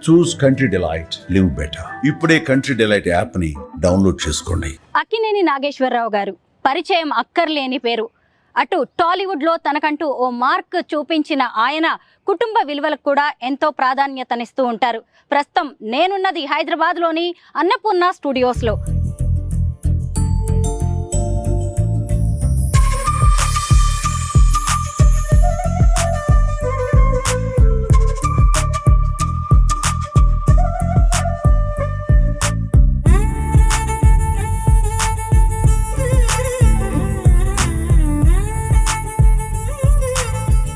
చూస్ country delight, live better. ఇప్పుడే country delight app ని download చేసుకోండి. అక్కినేని నాగేశ్వరరావు గారు పరిచయం అక్కర్లేని పేరు. అటు టాలీవుడ్ లో తనకంటూ ఓ మార్క్ చూపించిన ఆయన కుటుంబ విలువలకు కూడా ఎంతో ప్రాధాన్యతనిస్తూ ఉంటారు. ప్రస్తుతం నేనున్నది హైదరాబాద్ లోని అన్నపూర్ణ స్టూడియోస్ లో.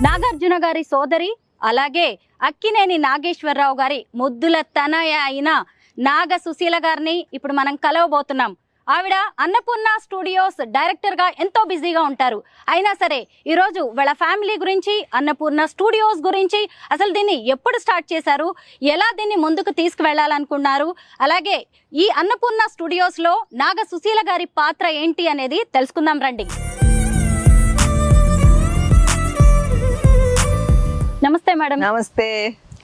నాగార్జున గారి సోదరి, అలాగే అక్కినేని నాగేశ్వరరావు గారి ముద్దుల తనయ అయిన నాగ సుశీల గారిని ఇప్పుడు మనం కలవబోతున్నాం. ఆవిడ అన్నపూర్ణ స్టూడియోస్ డైరెక్టర్ గా ఎంతో బిజీగా ఉంటారు. అయినా సరే ఈరోజు వాళ్ళ ఫ్యామిలీ గురించి, అన్నపూర్ణ స్టూడియోస్ గురించి, అసలు దీన్ని ఎప్పుడు స్టార్ట్ చేశారు, ఎలా దీన్ని ముందుకు తీసుకువెళ్లాలనుకున్నారు, అలాగే ఈ అన్నపూర్ణ స్టూడియోస్ లో నాగ సుశీల గారి పాత్ర ఏంటి అనేది తెలుసుకుందాం రండి. నమస్తే మేడం. నమస్తే.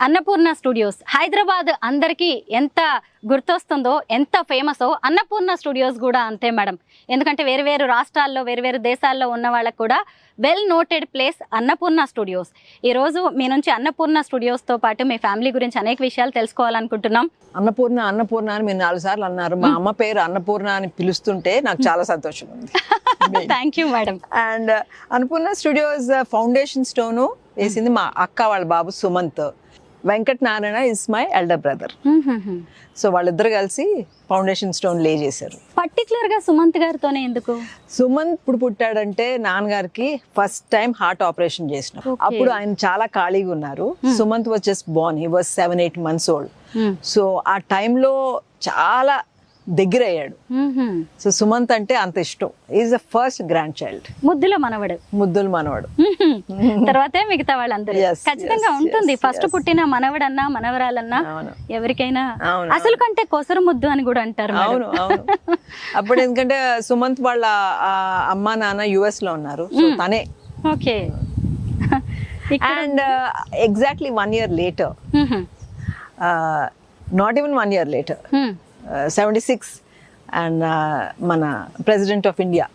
అన్నపూర్ణ స్టూడియోస్ హైదరాబాద్ అందరికీ ఎంత గుర్తొస్తుందో, ఎంత ఫేమసో అన్నపూర్ణ స్టూడియోస్ కూడా అంతే మేడం. ఎందుకంటే వేరు వేరు రాష్ట్రాల్లో, వేరు వేరు దేశాల్లో ఉన్న వాళ్ళకు కూడా well noted place Annapurna studios. ఈరోజు మీ నుంచి అన్నపూర్ణ స్టూడియోస్తో పాటు మీ ఫ్యామిలీ గురించి అనేక విషయాలు తెలుసుకోవాలనుకుంటున్నాం. అన్నపూర్ణ అన్నపూర్ణ అని మీరు 4 సార్లు అన్నారు. మా అమ్మ పేరు అన్నపూర్ణ అని పిలుస్తుంటే నాకు చాలా సంతోషం ఉంది. Thank you madam. And Annapurna studios foundation stone వేసింది మా అక్క వాళ్ళ బాబు Sumanth. Venkat Narayana is my elder brother. So వాళ్ళిద్దరు కలిసి ఫౌండేషన్ స్టోన్ లే చేశారు. పర్టికులర్ గా సుమంత్ గారితోనే ఎందుకు? సుమంత్ ఇప్పుడు పుట్టాడంటే నాన్నగారికి ఫస్ట్ టైం హార్ట్ ఆపరేషన్ చేసినాం. అప్పుడు ఆయన చాలా ఖాళీగా ఉన్నారు. Sumanth was just Born, he was 7-8 months old. So ఆ టైంలో చాలా దగ్గర అయ్యాడు. సో సుమంత్ అంటే అంత ఇష్టం. Is the first grand child. ముద్దుల మనవడు. ముద్దుల మనవడు. తర్వాతే మిగతా వాళ్ళందరూ. ఖచ్చితంగా ఉంటుంది. ఫస్ట్ పుట్టిన మనవడన్నా మనవరాలన్నా ఎవరికైనా అసలు కంటే కొసరు ముద్దు అని కూడా అంటారు. అవును అవును. అప్పుడు ఎందుకంటే సుమంత్ వాళ్ళ అమ్మా నాన్న US లో ఉన్నారు. సో తనే. Okay. And exactly 1 year later, not even 1 year later, 76 and మన president of India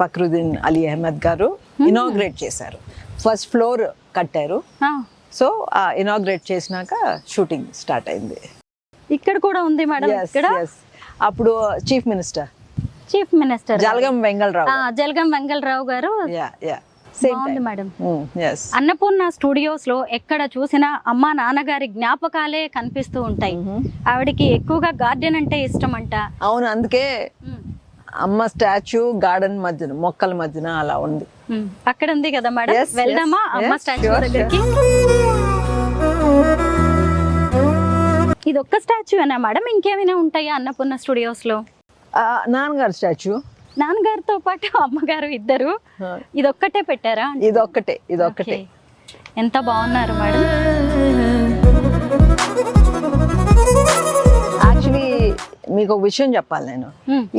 Fakhruddin Ali Ahmed గారు ఇనాగ్రేట్ చేశారు. ఫస్ట్ ఫ్లోర్ కట్టారు. సో ఇనాగ్రేట్ చేసినాక షూటింగ్ స్టార్ట్ అయింది. ఇక్కడ కూడా ఉంది మేడం. ఇక్కడ అప్పుడు చీఫ్ మినిస్టర్ జలగం వెంగళరావు గారు. మేడం, అన్నపూర్ణ స్టూడియోస్ లో ఎక్కడ చూసినా అమ్మా నాన్నగారి జ్ఞాపకాలే కనిపిస్తూ ఉంటాయి. ఆవిడకి ఎక్కువగా గార్డెన్ అంటే ఇష్టం అంట. అవును, అందుకే అమ్మ స్టాచ్యూ గార్డెన్ మధ్యన, మొక్కల మధ్యన అలా ఉంది. అక్కడ ఉంది కదా మేడం, వెళ్దామా అమ్మ స్టాచ్యూ దగ్గరికి? ఇది ఒక్క స్టాచ్యూ అనా మేడం, ఇంకేమైనా ఉంటాయా అన్నపూర్ణ స్టూడియోస్ లో? నాన్నగారు స్టాచ్యూ, నాన్నగారితో పాటు అమ్మగారు ఇద్దరు. ఇదొక్కటే పెట్టారా? ఇదొక్కటే. ఎంత బాగున్నారు మేడం. యాక్చువల్లీ మీకు ఒక విషయం చెప్పాలి. నేను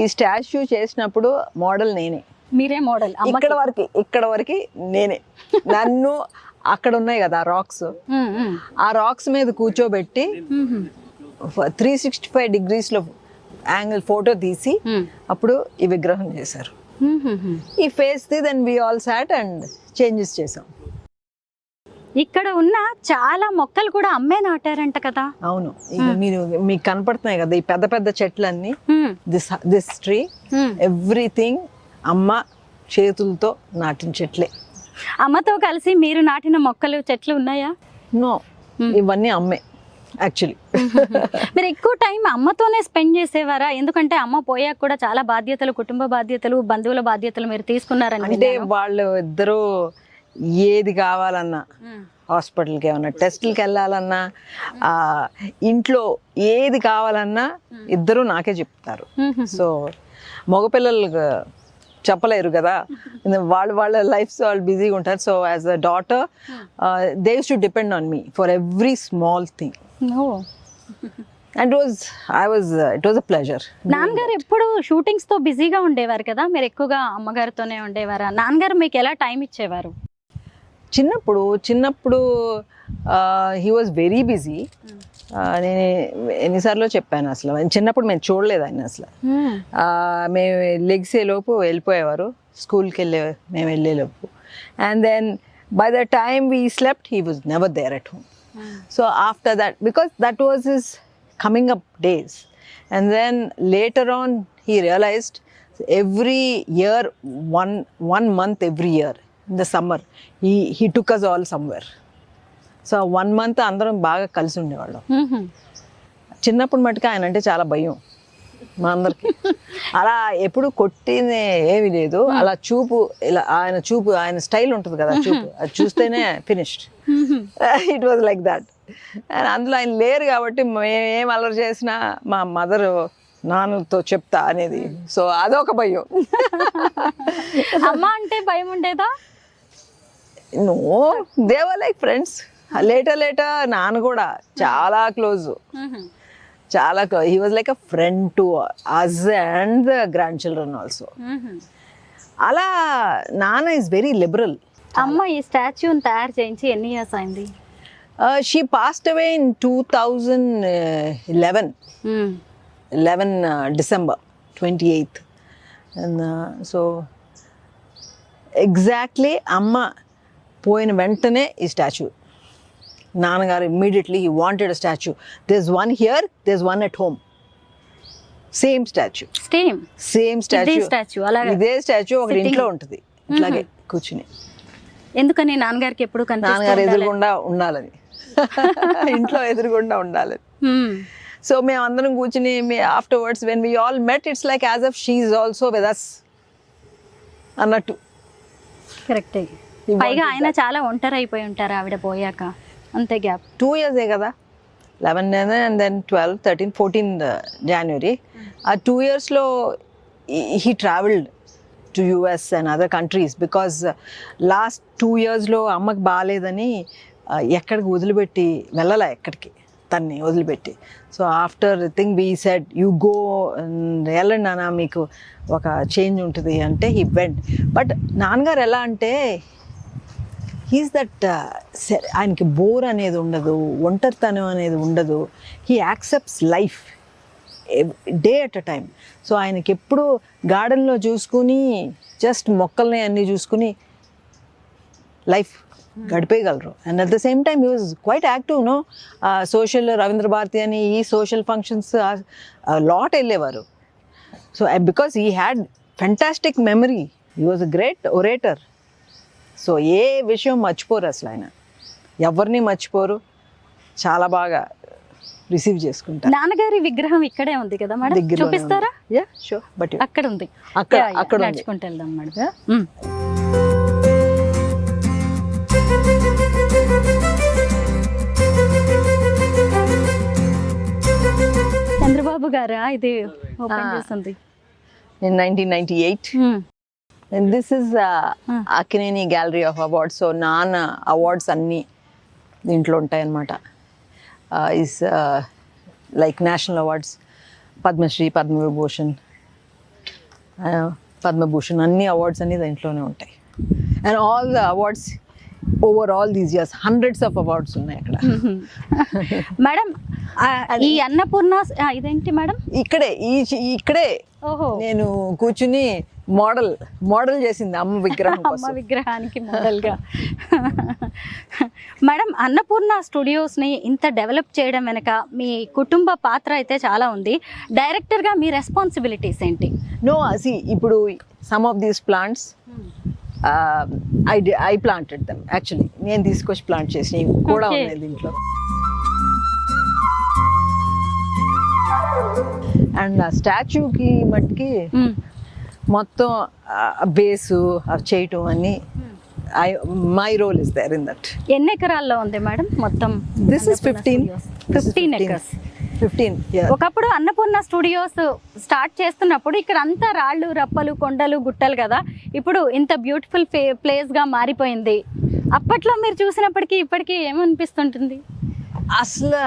ఈ స్టాచ్యూ చేసినప్పుడు మోడల్ నేనే. మీరే మోడల్? ఇక్కడ వరకు నేనే. నన్ను అక్కడ ఉన్నాయి కదా రాక్స్, ఆ రాక్స్ మీద కూర్చోబెట్టి 365 degrees లో యాంగిల్ ఫోటో తీసి అప్పుడు ఈ విగ్రహం చేశారు. ఈ face the then we all sat and changes చేసాం. ఇక్కడ ఉన్న చాలా మొక్కలు కూడా అమ్మే నాటారంట కదా? అవును, మీకు కనపడుతున్నాయి కదా ఈ పెద్ద పెద్ద చెట్లన్నీ. దిస్ ట్రీ ఎవ్రీథింగ్ అమ్మ చేతులతో నాటిన చెట్లే. అమ్మతో కలిసి మీరు నాటిన మొక్కలు, చెట్లు ఉన్నాయా? నో, ఇవన్నీ అమ్మే. యాక్చువల్లీ మీరు ఎక్కువ టైం అమ్మతోనే స్పెండ్ చేసేవారా? ఎందుకంటే అమ్మ పోయాక కూడా చాలా బాధ్యతలు, కుటుంబ బాధ్యతలు, బంధువుల బాధ్యతలు మీరు తీసుకున్నారని. అంటే వాళ్ళు ఇద్దరు ఏది కావాలన్నా, హాస్పిటల్కి ఏమన్నా టెస్టులకి వెళ్ళాలన్నా, ఇంట్లో ఏది కావాలన్నా ఇద్దరు నాకే చెప్తారు. సో మగపిల్లలు చెప్పలేరు కదా, వాళ్ళ లైఫ్ వాళ్ళు బిజీగా ఉంటారు. So as a daughter they use to depend on me for every small thing. And it was a pleasure. నాన్నగారు ఎప్పుడు షూటింగ్స్ తో బిజీగా ఉండేవారు కదా, మీరు ఎక్కువగా అమ్మగారితోనే ఉండేవారా? నాన్నగారు మీకు ఎలా టైం ఇచ్చేవారు? చిన్నప్పుడు హీ వాజ్ వెరీ బిజీ. నేను ఎన్నిసార్లు చెప్పాను, అసలు చిన్నప్పుడు మేము చూడలేదు ఆయన అసలు. మేము లెగ్సే లోపు వెళ్ళిపోయేవారు, స్కూల్కి మేము వెళ్ళేలోపు. And then by the time we slept he was never there at home. So after that, because that was his coming up days. And then later on he realized every year, one month every year in the summer, he took us all somewhere. So 1 month అందరం బాగా కలిసి ఉండేవాళ్ళం. చిన్నప్పుడు మటుకు ఆయన అంటే చాలా భయం మా అందరికి. అలా ఎప్పుడు కొట్టింది ఏమీ లేదు, అలా చూపు, ఇలా ఆయన స్టైల్ ఉంటుంది కదా చూపు, అది చూస్తేనే finished. It was like that. And అందులో ఆయన లేరు కాబట్టి మేము ఏం అల్లరి చేసినా మా మదర్ నాన్నతో చెప్తా అనేది. సో అదొక భయం. అమ్మ అంటే భయం ఉండేదా? No, they were like friends. లేటర్ నాన్న కూడా చాలా క్లోజ్, చాలా close. He was like a friend to us and the grand children also. అలా నాన్న ఈజ్ వెరీ లిబరల్. అమ్మ ఈ స్టాచ్యూని తయారు చేయించి ఎన్ని ఇయర్స్ అయింది? She passed away in 2011 December 28th. And so exactly అమ్మ పోయిన వెంటనే ఈ స్టాచ్యూ, నాన్నగారు immediately he wanted a statue. There's one here, there's one at home. Same statue. Same statue. ఇదే స్టాచ్యూ ఒకటి ఇంట్లో ఉంటుంది ఇట్లాగే కూర్చుని. ఎందుకని నాన్నగారికి ఎప్పుడు నాన్నగారు ఎదురుగుండా ఉండాలని, ఇంట్లో ఎదురుగుండా ఉండాలని. సో మేము అందరం కూర్చుని afterwards when we all met, it's like as if she is also with us అన్నట్టు. కరెక్టే. పైగా ఆయన చాలా ఒంటరి అయిపోయి ఉంటారు ఆవిడ పోయాక, అంతే గ్యాప్ 2 years కదా, 11 and then 12, 13, 14 January. ఆ 2 yearsలో he traveled to US and other countries because last 2 yearsలో అమ్మకి బాగాలేదని ఎక్కడికి వదిలిపెట్టి వెళ్ళాల, ఎక్కడికి తన్ని వదిలిపెట్టి. So after thing we said you go, వెళ్ళండి నాన్న మీకు ఒక చేంజ్ ఉంటుంది అంటే హీ వెంట్. బట్ నాన్నగారు ఎలా అంటే హీస్ దట్, ఆయనకి బోర్ అనేది ఉండదు, ఒంటరితనం అనేది ఉండదు. He accepts life day at a time. So ఆయనకి ఎప్పుడు గార్డెన్లో చూసుకుని జస్ట్ మొక్కల్ని అన్నీ చూసుకుని లైఫ్ గడిపేయగలరు. And at the same time he was quite active. No, social Ravindra Bharathi అని ఈ సోషల్ ఫంక్షన్స్ లాట్ వెళ్ళేవారు. So because he had fantastic memory, he was a great orator. So ఏ విషయం మర్చిపోరు అసలు ఆయన, ఎవరిని మర్చిపోరు, చాలా బాగా రిసీవ్ చేసుకుంటారు. నాన్నగారి విగ్రహం ఇక్కడే ఉంది కదా మేడం, చూపిస్తారా? Yeah sure. బట్ అక్కడ ఉంది, అక్కడ నడుచుకుంటూ వెళ్దాం మేడం. చంద్రబాబు గారా ఇది ఓపెన్ చేసింది in 1998. And this is Akkineni gallery of awards. So నాన్న అవార్డ్స్ అన్నీ దీంట్లో ఉంటాయి అన్నమాట. Is like national awards, Padmashri, Padmabhushan అన్ని అవార్డ్స్ అన్నీ దీంట్లోనే ఉంటాయి. And all the awards over all these years, hundreds of awards ఉన్నాయి అక్కడ. మేడం ఈ అన్నపూర్ణ ఇదేంటి మేడం? ఇక్కడే నేను కూర్చుని మోడల్ చేసింది అమ్మ విగ్రహం, అమ్మ విగ్రహానికి మోడల్గా. మేడం అన్నపూర్ణ స్టూడియోస్ని ఇంత డెవలప్ చేయడం వెనక మీ కుటుంబ పాత్ర అయితే చాలా ఉంది. డైరెక్టర్గా మీ రెస్పాన్సిబిలిటీస్ ఏంటి? నో, ఇప్పుడు some of these plants I planted them actually. నేను తీసుకొచ్చి ప్లాంట్ చేసి కూడా ఉన్నాయి దీంట్లో. అండ్ ఆ స్టాచ్యూకి మట్టికి మొత్తం బేసు చేయటం అన్ని my role is there in that. ఎన్ని ఎకరాల్లో ఉంది మేడం మొత్తం? This is 15 acres. 15. ఒకప్పుడు అన్నపూర్ణ స్టూడియోస్ స్టార్ట్ చేస్తున్నప్పుడు ఇక్కడ అంతా రాళ్ళు, రప్పలు, కొండలు, గుట్టలు కదా. ఇప్పుడు ఇంత బ్యూటిఫుల్ ప్లేస్ గా మారిపోయింది. అప్పట్లో మీరు చూసినప్పటికీ ఇప్పటికీ ఏమనిపిస్తుంటుంది? అసలు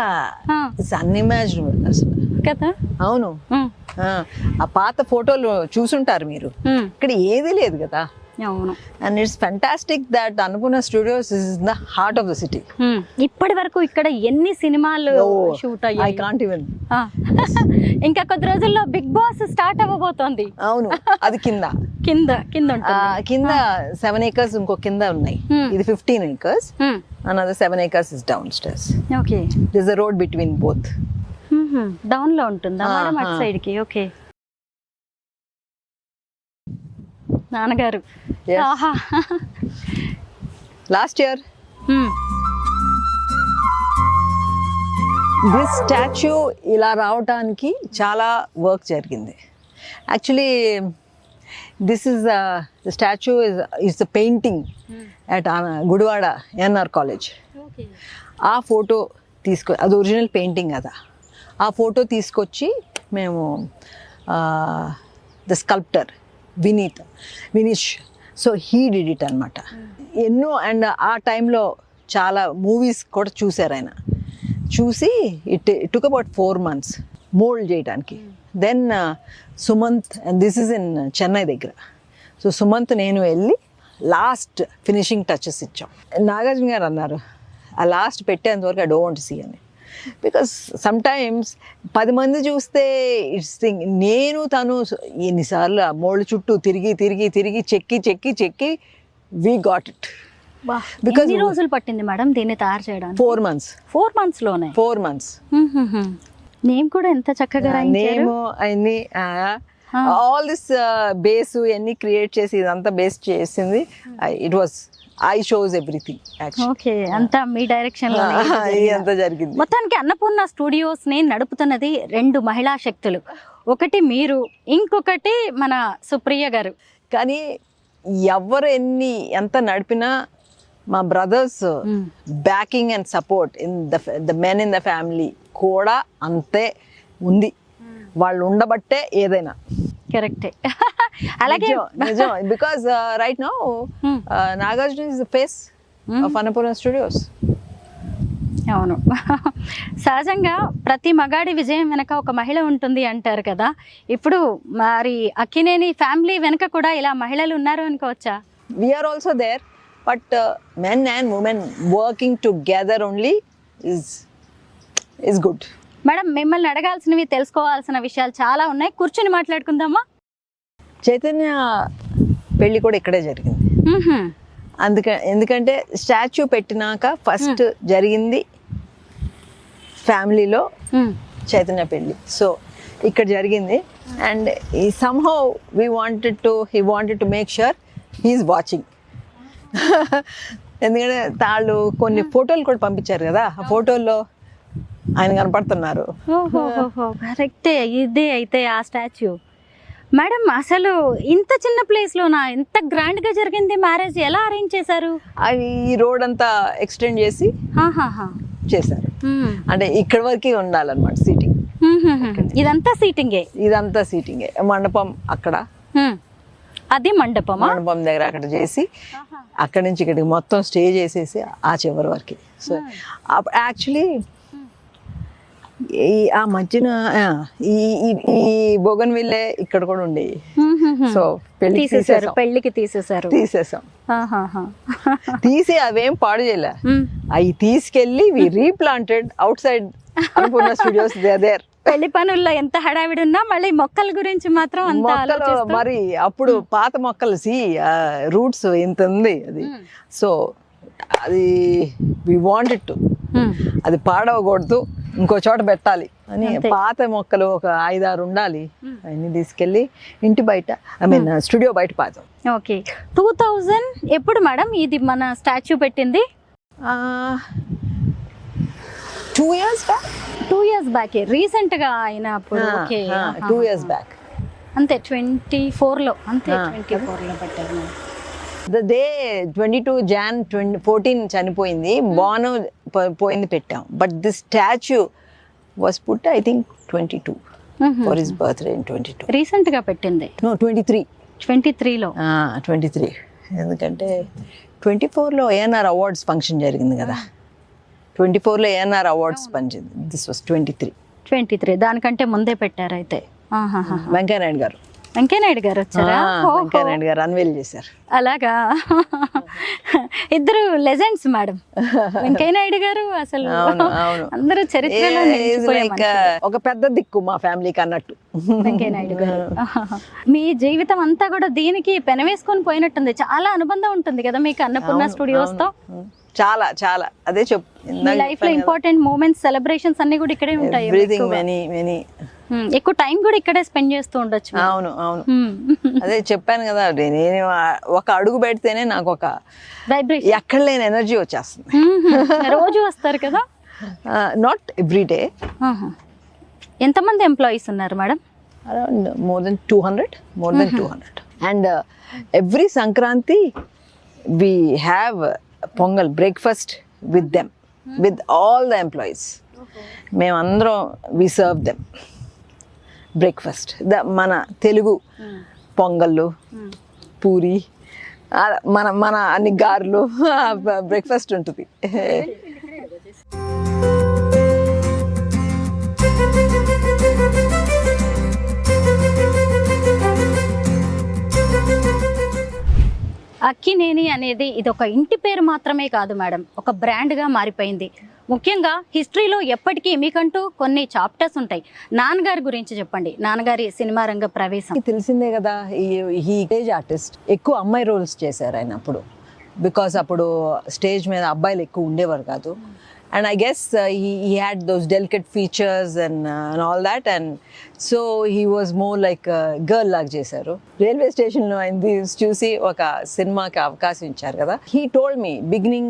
అన్ఇమాజినబుల్ అసలు కదా. అవును, ఆ పాత ఫోటోలు చూసుంటారు మీరు. ఇక్కడ ఏది లేదు కదా, అవును. And it's fantastic that Annapurna studios is in the heart of the city. ఇప్పటి వరకు ఇక్కడ ఎన్ని సినిమాలు షూట్ ఐ అయ్యాయి? Can't even. ఇంకా కొద్ది రోజుల్లో బిగ్ బాస్ స్టార్ట్ అవ్వబోతోంది. అవును, అది కింద కింద కింద ఉంటుంది. కింద 7 acres ఇంకో కింద ఉన్నాయి. ఇది 15 acres. Another 7 acres is downstairs. Okay. There's a road between both. Down లో ఉంటుందా మేడం అటు సైడ్ కి? ఓకే. నాన్నగారు. Yes. ఆహా. Last year దిస్ స్టాచ్యూ ఇలా రావటానికి చాలా వర్క్ జరిగింది. Actually this is the statue is the painting at Gudivada NR college. ఆ ఫోటో అది ఒరిజినల్ పెయింటింగ్ కదా. ఆ ఫోటో తీసుకొచ్చి మేము the sculptor Vineesh, so he did it అనమాట. ఎన్నో అండ్ ఆ టైంలో చాలా మూవీస్ కూడా చూశారు ఆయన. చూసి it took about 4 months mould చేయడానికి. Then Sumanth, and this is in Chennai దగ్గర. సో సుమంత్ నేను వెళ్ళి లాస్ట్ ఫినిషింగ్ టచెస్ ఇచ్చాం. నాగార్జున గారు అన్నారు ఆ లాస్ట్ పెట్టేంతవరకు ఐ డోంట్ సీ అని. బికాస్ సమ్టైమ్స్ 10 మంది చూస్తే ఇట్స్ థింగ్. నేను తను ఎన్నిసార్లు ఆ మోల్డ్ చుట్టూ తిరిగి చెక్కి వీ గాట్ ఇట్. బికాజ్ ఎన్ని రోజులు పట్టింది మేడం దీన్ని తయారు చేయడానికి? 4 months. 4 months లోనే? 4 months. నేమ్ కూడా ఎంత చక్కగా రాయించారు. నేమ్ అన్ని ఆల్ దిస్ బేస్ అన్ని క్రియేట్ చేసి ఇదంతా బేస్ చేసింది. It was I shows everything. Okay, అంతా మీ డైరెక్షన్ లో అంతా జరిగింది. మొత్తానికి అన్నపూర్ణ స్టూడియోస్ ని నడుపుతున్నది 2 మహిళా శక్తులు. ఒకటి మీరు, ఇంకొకటి మన సుప్రియ గారు. కానీ ఎవరు ఎంత నడిపినా మా brothers backing and support in the men in the family కూడా అంతే ఉంది. వాళ్ళు ఉండబట్టే ఏదైనా. కరెక్టే. అలాగే నిజం. Because right now Nagarjuna is the face of Annapurna studios. అవును. సహజంగా ప్రతి మగాడి విజయం వెనక ఒక మహిళ ఉంటుంది అంటారు కదా. ఇప్పుడు మరి అక్కినేని ఫ్యామిలీ వెనక కూడా ఇలా మహిళలు ఉన్నారు అనుకోవచ్చా? We are also there, but men and women working together only is good. Madam, మిమ్మల్ని అడగాల్సినవి, తెలుసుకోవాల్సిన విషయాలు చాలా ఉన్నాయి. కూర్చొని మాట్లాడుకుందామా? చైతన్య పెళ్ళి కూడా ఇక్కడే జరిగింది. ఎందుకంటే స్టాచ్యూ పెట్టినాక ఫస్ట్ జరిగింది ఫ్యామిలీలో చైతన్య పెళ్ళి. సో ఇక్కడ జరిగింది. And somehow he wanted to make sure he is watching. ఎందుకంటే తాళ్ళు కొన్ని ఫోటోలు కూడా పంపించారు కదా. ఆ ఫోటోల్లో ఆయన కనపడుతున్నారు. కరెక్టే. ఇదే అయితే ఆ స్టాచ్యూ. మేడం, అసలు ఇంత చిన్న ప్లేస్లోనా ఇంత గ్రాండ్గా జరిగింది మ్యారేజ్? ఎలా అరేంజ్ చేశారు? అవి ఈ రోడ్ అంతా ఎక్స్టెండ్ చేసి చేశారు. అంటే ఇక్కడ వరకు ఉండాలన్నమాట సీటింగ్. ఇదంతా సీటింగే. మండపం అక్కడ, అది మండపం దగ్గర అక్కడ చేసి అక్కడి నుంచి ఇక్కడికి మొత్తం స్టే చేసేసి ఆ చివరి వరకు. సో యాక్చువల్లీ ఆ మధ్యన ఈ బోగన్విల్లే ఇక్కడ కూడా ఉండేవి. సో పెళ్లికి తీసేసాం. తీసి అవేం పాడు చేయలే. అవి తీసుకెళ్లి we replanted outside Annapurna studios. There పెళ్లి పనుల్లో ఎంత హడావిడి ఉన్నా మళ్ళీ మొక్కల గురించి మాత్రం మొక్కలు మరి అప్పుడు పాత మొక్కలు రూట్స్ ఇంత ఉంది అది. సో అది వి వాంటెడ్ టు, అది పాడవకూడదు, ఇంకో చోట పెట్టాలి అని పాత మొక్కలు ఒక 5-6 ఉండాలి. అవన్నీ తీసుకెళ్ళి ఇంటి బయట, ఐ మీన్ స్టూడియో బయట పాతాం. ఓకే. 2000 ఎప్పుడు మేడం ఇది మన స్టాచ్యూ పెట్టింది? 2 years back. 2 years back. Recent గా అయినప్పుడు. Okay, 2 years back. అంతే 24లో. అంతే 24లో పెట్టారు. ద డే 22 Jan 2014 చనిపోయింది. బాను పోయింది పెట్టాం. But this statue was put I think 22 for his birthday in 22. Recent గా పెట్టింది. నో 23లో. 23. ఎందుకంటే 24లో ఏఎన్ఆర్ అవార్డ్స్ ఫంక్షన్ జరిగింది కదా. 24లో ఏఎన్ఆర్ అవార్డ్స్ పంచింది. This was 23. దానికంటే ముందే పెట్టారు అయితే. వెంకయ్యనాయుడు గారు. వెంకయ్యనాయుడు గారు వచ్చారా? ఓహో. వెంకయ్యనాయుడు గారు అన్వేల్ చేశారు. అలాగా ఇద్దరు లెజెండ్స్ మేడం. వెంకయ్యనాయుడు గారు అసలు అవును అవును అందరూ చరిత్రలో నిలిచిపోయే మనుషులు. ఒక పెద్ద దిక్కు మా ఫ్యామిలీకి అన్నట్టు. వెంకయ్యనాయుడు గారు. మీ జీవితం అంతా కూడా దీనికి పెనవేసుకొని పోయినట్టుంది. చాలా అనుబంధం ఉంటుంది కదా మీకు అన్నపూర్ణ స్టూడియోస్ తో. చాలా చాలా అదే మీ లైఫ్ లో ఇంపార్టెంట్ మూమెంట్స్, సెలబ్రేషన్స్ అన్ని కూడా ఇక్కడే ఉంటాయి. ఎవ్రీథింగ్ మెనీ ఎక్కువ టైం కూడా ఇక్కడే స్పెండ్ చేస్తూ ఉండొచ్చు. అవును అవును అదే చెప్పాను కదా, నేను ఒక అడుగు పెడితేనే నాకు ఒక వైబ్రేషన్, ఎక్కడ లేని ఎనర్జీ వచ్చేస్తుంది. రోజు వస్తారు కదా? Not every day. ఎంతమంది ఎంప్లాయీస్ ఉన్నారు madam? Around more than 200. And every Sankranti we have Pongal breakfast with them, with all the employees. మేమందరం we serve them breakfast. మన తెలుగు పొంగళ్ళు, పూరి, మన అన్ని గారెలు బ్రేక్ఫాస్ట్ ఉంటుంది. అక్కినేని అనేది ఇది ఒక ఇంటి పేరు మాత్రమే కాదు మేడం, ఒక బ్రాండ్గా మారిపోయింది. ముఖ్యంగా హిస్టరీలో ఎప్పటికీ మీకంటూ కొన్ని చాప్టర్స్ ఉంటాయి. నాన్నగారి గురించి చెప్పండి, నాన్నగారి సినిమా రంగ ప్రవేశం. తెలిసిందే కదా, ఈ స్టేజ్ ఆర్టిస్ట్, ఎక్కువ అమ్మాయి రోల్స్ చేశారు ఆయన అప్పుడు. బికాస్ అప్పుడు స్టేజ్ మీద అబ్బాయిలు ఎక్కువ ఉండేవారు కాదు. And I guess he had those delicate features and all that, and so he was more like a girl lag చేశారు. రైల్వే స్టేషన్ లో ఆయన చూసి ఒక సినిమాకి అవకాశం ఇచ్చారు కదా. He told me beginning,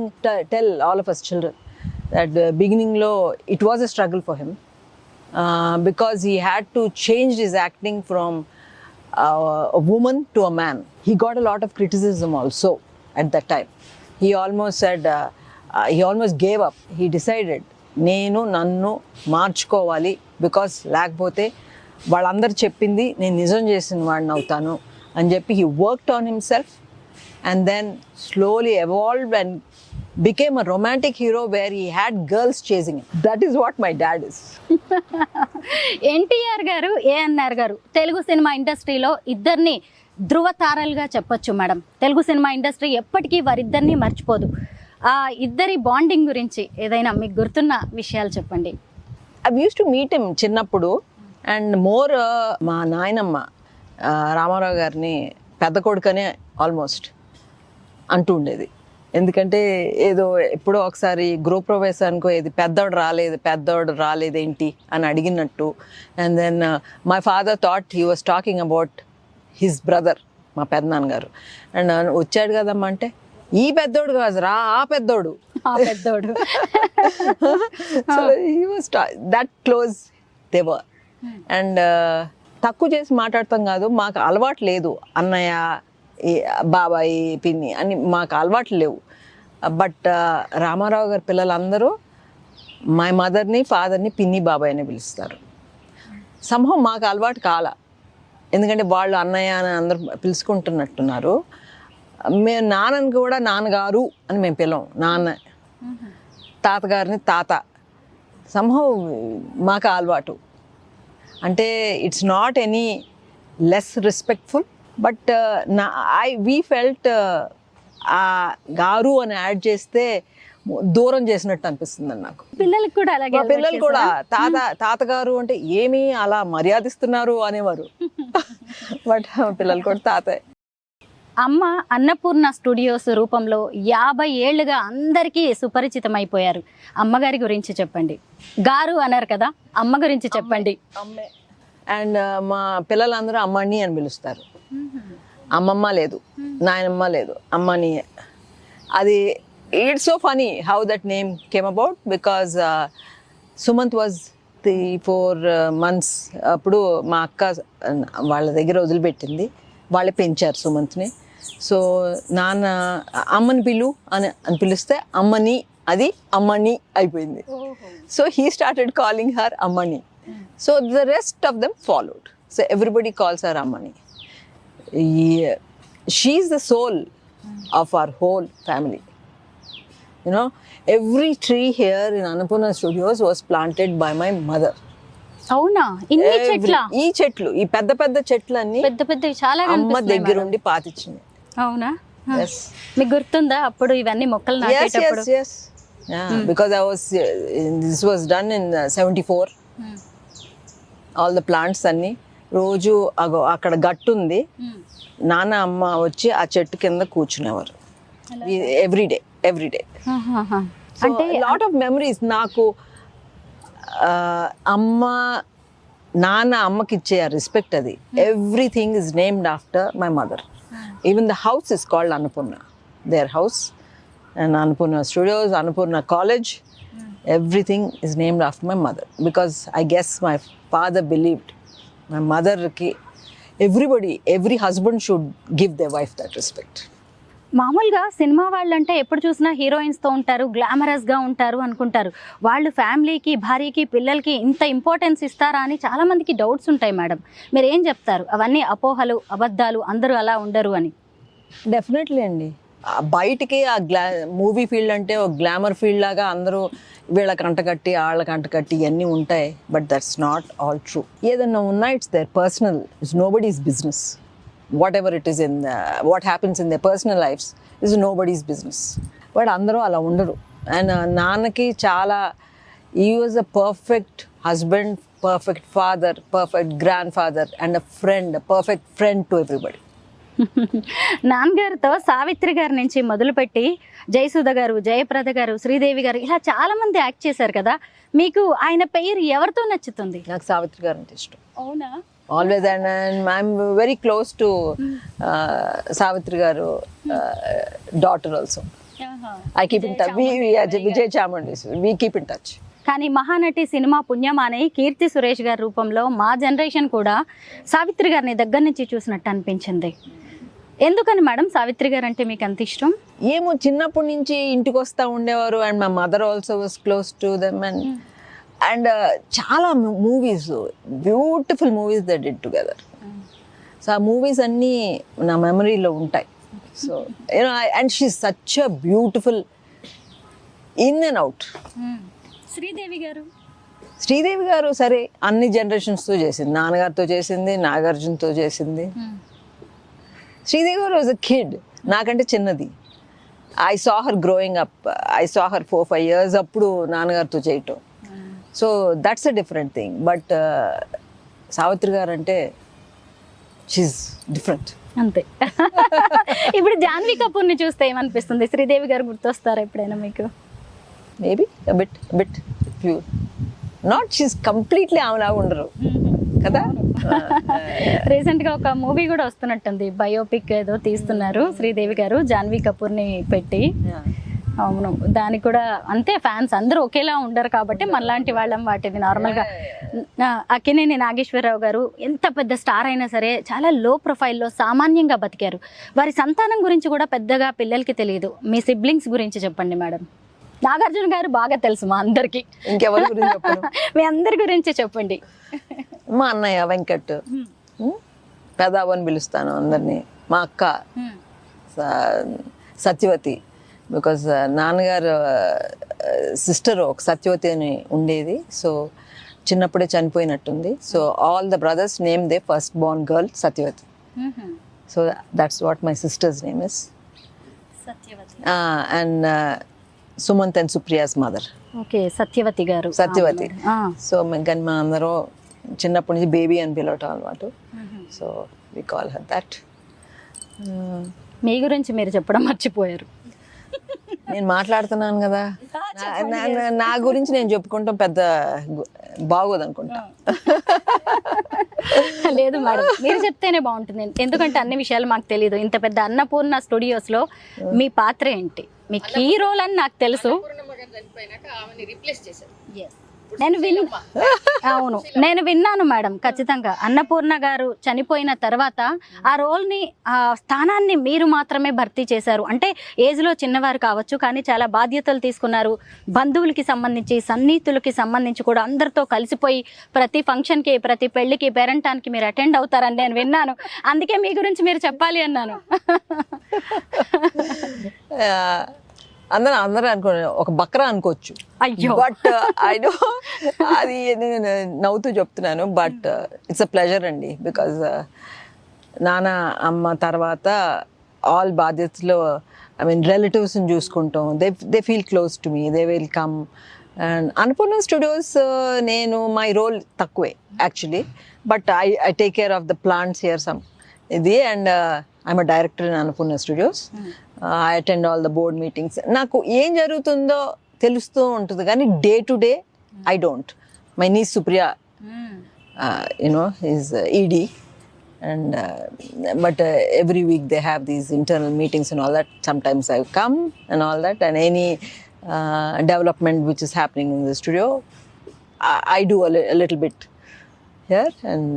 tell all of us children that beginning లో it was a struggle for him because he had to change his acting from a woman to a man. He got a lot of criticism also at that time. He almost said he almost gave up. He decided నేను నన్ను మార్చుకోవాలి, because లేకపోతే వాళ్ళందరూ చెప్పింది నేను నిజం చేసిన వాడిని అవుతాను అని చెప్పి he worked on himself and then slowly evolved and became a romantic hero where he had girls chasing him. That is what my dad is. NTR గారు, ఏఎన్ఆర్ గారు తెలుగు సినిమా ఇండస్ట్రీలో ఇద్దరిని ధృవ తారలుగా చెప్పొచ్చు మేడం. తెలుగు సినిమా ఇండస్ట్రీ ఎప్పటికీ వారిద్దరిని మర్చిపోదు. ఆ ఇద్దరి బాండింగ్ గురించి ఏదైనా మీకు గుర్తున్న విషయాలు చెప్పండి. I used to meet him చిన్నప్పుడు, అండ్ మోర్ మా నాయనమ్మ రామారావు గారిని పెద్ద కొడుకనే ఆల్మోస్ట్ అంటూ ఉండేది. ఎందుకంటే ఏదో ఎప్పుడో ఒకసారి గృహప్రవేశానికో ఏది పెద్దోడు రాలేదేంటి అని అడిగినట్టు. And then my father thought he was talking about his brother, మా పెద్దనాన్నగారు. అండ్ వచ్చాడు కదమ్మా అంటే, ఈ పెద్దోడు కాదు రా, ఆ పెద్దోడు. So he was that close they were. And తక్కువ చేసి మాట్లాడతాం కాదు, మాకు అలవాటు లేదు అన్నయ్య, బాబాయ్, పిన్ని అని మాకు అలవాట్లు లేవు. బట్ రామారావు గారి పిల్లలందరూ మా మదర్ని, ఫాదర్ని పిన్ని, బాబాయ్ అని పిలుస్తారు. సంభవం మాకు అలవాటు కాల, ఎందుకంటే వాళ్ళు అన్నయ్య అని అందరూ పిలుచుకుంటున్నట్టున్నారు. మేము నాన్నని కూడా నాన్నగారు అని మేము పిలవం, నాన్న. తాతగారిని తాత. సంభవం మాకు అలవాటు. అంటే it's not any less respectful, but we felt ఆ గారు అని యాడ్ చేస్తే దూరం చేసినట్టు అనిపిస్తుంది నాకు. పిల్లలకు కూడా అలాగే, పిల్లలు కూడా తాతగారు అంటే ఏమి అలా మర్యాదిస్తున్నారు అనేవారు. బట్ పిల్లలు కూడా తాత. అమ్మ అన్నపూర్ణ స్టూడియోస్ రూపంలో 50 ఏళ్లుగా అందరికీ సుపరిచితం అయిపోయారు. అమ్మగారి గురించి చెప్పండి. గారు అన్నారు కదా, అమ్మ గురించి చెప్పండి. అమ్మే. అండ్ మా పిల్లలందరూ అమ్మని అని పిలుస్తారు. అమ్మమ్మ లేదు, నాయనమ్మ లేదు, అమ్మని. అది it's so funny how that name came about, because Sumanth was 3-4 months అప్పుడు మా అక్క వాళ్ళ దగ్గర వదిలిపెట్టింది. వాళ్ళే పెంచారు సుమంత్ని. సో నాన్న అమ్మని పిలు అని పిలిస్తే అమ్మని, అది అమ్మని అయిపోయింది. So he started calling her Ammani. So the rest of them followed. So everybody calls her Ammani. She is the soul of our whole family. You know, every tree here in Annapurna Studios was planted by my mother. అవునా, ఇన్ని చెట్ల? ఈ చెట్లు, ఈ పెద్ద పెద్ద చెట్లు అన్ని పెద్ద పెద్దవి చాలా అమ్మ కనిపిస్తున్నాయి దగ్గరుండి పాతిచ్చింది. అవునా? Yes. మీకు గుర్తుందా అప్పుడు ఇవన్నీ మొక్కలు నాటేటప్పుడు? Yes. Yeah, because this was done in 74. All the plants అన్ని రోజు అక్కడ గట్టు ఉంది, నాన్న అమ్మ వచ్చి ఆ చెట్టు కింద కూర్చునేవారు ఎవ్రీ డే. అంటే లాట్ ఆఫ్ మెమరీస్ నాకు. అమ్మకి ఇచ్చే రెస్పెక్ట్ అది. Everything is named after my mother. Even the house is called Annapurna, their house. And Annapurna studios, Annapurna college, everything is named after my mother, because I guess my father believed my mother ki every husband should give their wife that respect. మామూలుగా cinema వాళ్ళంటే ఎప్పుడు చూసినా హీరోయిన్స్తో ఉంటారు, గ్లామరస్గా ఉంటారు అనుకుంటారు. వాళ్ళు ఫ్యామిలీకి, భార్యకి, పిల్లలకి ఇంత ఇంపార్టెన్స్ ఇస్తారా అని చాలా మందికి డౌట్స్ ఉంటాయి మేడం. మీరు ఏం చెప్తారు? అవన్నీ అపోహలు, అబద్ధాలు, అందరూ అలా ఉండరు అని. డెఫినెట్లీ అండి. బయటికి ఆ మూవీ ఫీల్డ్ అంటే ఒక గ్లామర్ ఫీల్డ్ లాగా అందరూ వీళ్ళకి అంటకట్టి వాళ్ళకి అంటకట్టి ఇవన్నీ ఉంటాయి. But that's not all true. ఏదన్నా ఉన్నా it's there personal, it's nobody's business. Whatever it is what happens in the personal lifes is nobody's business. But అందరూ అలా ఉండరు. అండ్ నాన్నకి చాలా, he was a perfect husband, perfect father, perfect grandfather and a friend, a perfect friend to everybody. నాన్నగారితో సావిత్రి గారి నుంచి మొదలుపెట్టి జయసుధ గారు, జయప్రద గారు, శ్రీదేవి గారు, ఇలా చాలా మంది యాక్ట్ చేశారు కదా. మీకు ఆయన పేరు ఎవరితో నచ్చుతుంది? నాకు సావిత్రి గారు అంటే ఇష్టం. అవునా? Always. And I'm very close to Savitri గారు daughter also. I keep in touch. Vijay Chamundi, we keep in touch. కానీ మహానటి సినిమా పుణ్యమానే కీర్తి సురేష్ గారి రూపంలో మా జనరేషన్ కూడా సావిత్రి గారిని దగ్గర నుంచి చూసినట్టు అనిపించింది. ఎందుకని మేడం సావిత్రి గారు అంటే మీకు అంత ఇష్టం? ఏమో, చిన్నప్పటి నుంచి ఇంటికి వస్తూ ఉండేవారు. And my mother also was close to them. And చాలా movies, beautiful movies they did together. So ఆ మూవీస్ అన్నీ నా మెమరీలో ఉంటాయి. So you know, and she is such a beautiful in and out. Sridevi గారు సరే అన్ని జనరేషన్స్తో చేసింది. నాన్నగారితో చేసింది, నాగార్జునతో చేసింది. శ్రీదేవి గారు వాజ్ అ కిడ్, నాకంటే చిన్నది. I saw her growing up. I saw her 4-5 years అప్పుడు నాన్నగారితో చేయటం. So that's a different thing. But Savitri గారు అంటే షీఈ్ డిఫరెంట్ అంతే. ఇప్పుడు జాన్వీ కపూర్ని చూస్తే ఏమనిపిస్తుంది? శ్రీదేవి గారు గుర్తొస్తారా ఎప్పుడైనా మీకు? Maybe bit few. Not she completely ఆమెలాగా ఉండరు కదా. రీసెంట్ గా ఒక మూవీ కూడా వస్తున్నట్టుంది, బయోపిక్ ఏదో తీస్తున్నారు శ్రీదేవి గారు జాన్వీ కపూర్ని పెట్టి. అవును, దానికి కూడా అంతే, ఫ్యాన్స్ అందరూ ఒకేలా ఉండరు కాబట్టి మనలాంటి వాళ్ళం వాటిది. నార్మల్గా అక్కినేని నాగేశ్వరరావు గారు ఎంత పెద్ద స్టార్ అయినా సరే చాలా లో ప్రొఫైల్లో సామాన్యంగా బతికారు. వారి సంతానం గురించి కూడా పెద్దగా పిల్లలకి తెలియదు. మీ సిబ్లింగ్స్ గురించి చెప్పండి మేడం. నాగార్జున గారు బాగా తెలుసు మా అందరికి, ఇంకెవరి గురించి చెప్పను? మీ అందరి గురించి చెప్పండి. మా అన్నయ్య వెంకట్, పెదావని పిలుస్తాను అందరినీ. మా అక్క సత్యవతి, బికాజ్ నాన్నగారు సిస్టర్ ఒక సత్యవతి అని ఉండేది. సో చిన్నప్పుడే చనిపోయినట్టుంది. So all the brothers name they first born girl Satyavathi. So that's what my sisters name is. And Sumanth and Supriya's mother. Okay, Satyavathi గారు. సత్యవతి. సో కానీ మా అందరూ చిన్నప్పటి నుంచి బేబీ అని పిలవటం అలవాటు. So we call her that. మీ గురించి మీరు చెప్పడం మర్చిపోయారు. నేను మాట్లాడుతున్నాను కదా, నా గురించి నేను చెప్పుకుంటాం పెద్ద బాగోదు అనుకుంటా. లేదు మేడం, మీరు చెప్తేనే బాగుంటుంది. ఎందుకంటే అన్ని విషయాలు మాకు తెలియదు. ఇంత పెద్ద అన్నపూర్ణ స్టూడియోస్లో మీ పాత్ర ఏంటి, మీకు హీరోలు అని నాకు తెలుసు. నేను విన్నాను మేడం, ఖచ్చితంగా అన్నపూర్ణ గారు చనిపోయిన తర్వాత ఆ రోల్ని, ఆ స్థానాన్ని మీరు మాత్రమే భర్తీ చేశారు. అంటే ఏజ్లో చిన్నవారు కావచ్చు, కానీ చాలా బాధ్యతలు తీసుకున్నారు. బంధువులకి సంబంధించి, సన్నిహితులకి సంబంధించి కూడా అందరితో కలిసిపోయి ప్రతి ఫంక్షన్కి, ప్రతి పెళ్లికి, పేరంటానికి మీరు అటెండ్ అవుతారని నేను విన్నాను. అందుకే మీ గురించి మీరు చెప్పాలి అన్నాను. అందరూ అనుకో ఒక బక్రా అనుకోవచ్చు, అయ్యో. బట్ ఐ డో అది నేను నవ్వుతూ చెప్తున్నాను, బట్ ఇట్స్ అ ప్లెజర్ అండి. బికాజ్ నాన్న అమ్మ తర్వాత ఆల్ బాధ్యతలు, ఐ మీన్ రిలేటివ్స్ని చూసుకుంటాం. They feel close to me, they will come. And Annapurna studios నేను మై రోల్ తక్కువే actually, but I take care of the plants here some ఇది. And I'm a director in Annapurna studios. I attend all the board meetings. నాకు ఏం జరుగుతుందో తెలుస్తూ ఉంటుంది కానీ day to day I don't. My knees Supriya you know is ED. And but every week they have these internal meetings and all that. Sometimes I come and all that, and any development which is happening in the studio, I do a little bit here. And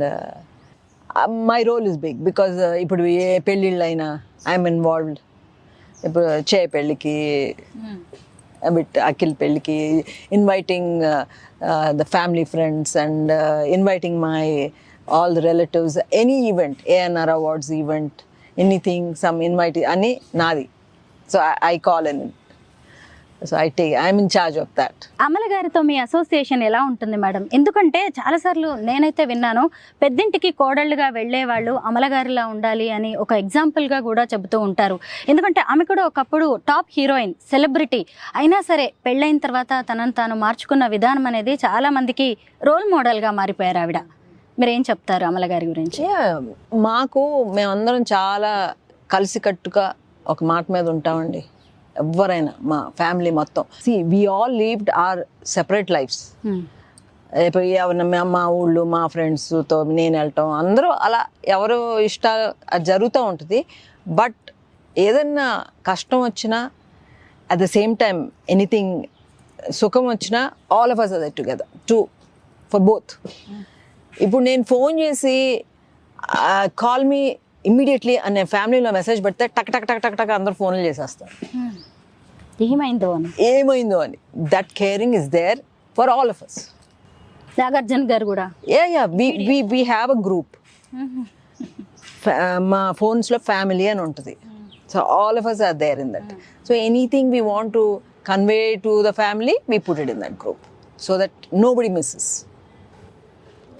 my role is big because ఇప్పుడు ఏ పెళ్ళిళ్ళైనా I'm involved. ఇప్పుడు చే పెళ్ళికి, bit Akhil పెళ్ళికి, inviting the family friends and inviting my all the relatives, any event, ANR awards event, anything, some invite ani nadi. So I call in. So I'm in charge of that. Amala గారితో మీ association ఎలా ఉంటుంది madam? ఎందుకంటే చాలాసార్లు నేనైతే విన్నాను, పెద్దింటికి కోడళ్ళుగా వెళ్ళే వాళ్ళు అమల గారిలా ఉండాలి అని ఒక ఎగ్జాంపుల్గా కూడా చెబుతూ ఉంటారు. ఎందుకంటే ఆమె కూడా ఒకప్పుడు టాప్ హీరోయిన్, సెలబ్రిటీ అయినా సరే పెళ్ళైన తర్వాత తనను తాను మార్చుకున్న విధానం అనేది చాలా మందికి రోల్ మోడల్గా మారిపోయారు ఆవిడ. మీరేం చెప్తారు అమల గారి గురించి? మేమందరం చాలా కలిసికట్టుగా ఒక మాట మీద ఉంటామండి. ఎవరైనా మా ఫ్యామిలీ మొత్తం we all lived our separate lifes. ఇప్పుడు ఎవరన్నా మా ఊళ్ళు మా ఫ్రెండ్స్తో నేను వెళ్ళటం, అందరూ అలా ఎవరు ఇష్టాలు అది జరుగుతూ ఉంటుంది. బట్ ఏదన్నా కష్టం వచ్చినా, at the same time anything సుఖం వచ్చినా, all of us are together for both. ఇప్పుడు నేను ఫోన్ చేసి కాల్ మీ ఇమ్మీడియట్లీ అనే ఫ్యామిలీలో మెసేజ్ పెడితే టక్ టక్ టక్ టక్ టక్ అందరూ ఫోన్లు చేసేస్తారు, ఏమైందో అని. That caring is there for all of us. Nagarjuna garu కూడా we have a group. మా ఫోన్స్లో ఫ్యామిలీ అని ఉంటుంది. So all of us are there in that. So anything we want to convey to the family, we put it in that group so that nobody misses.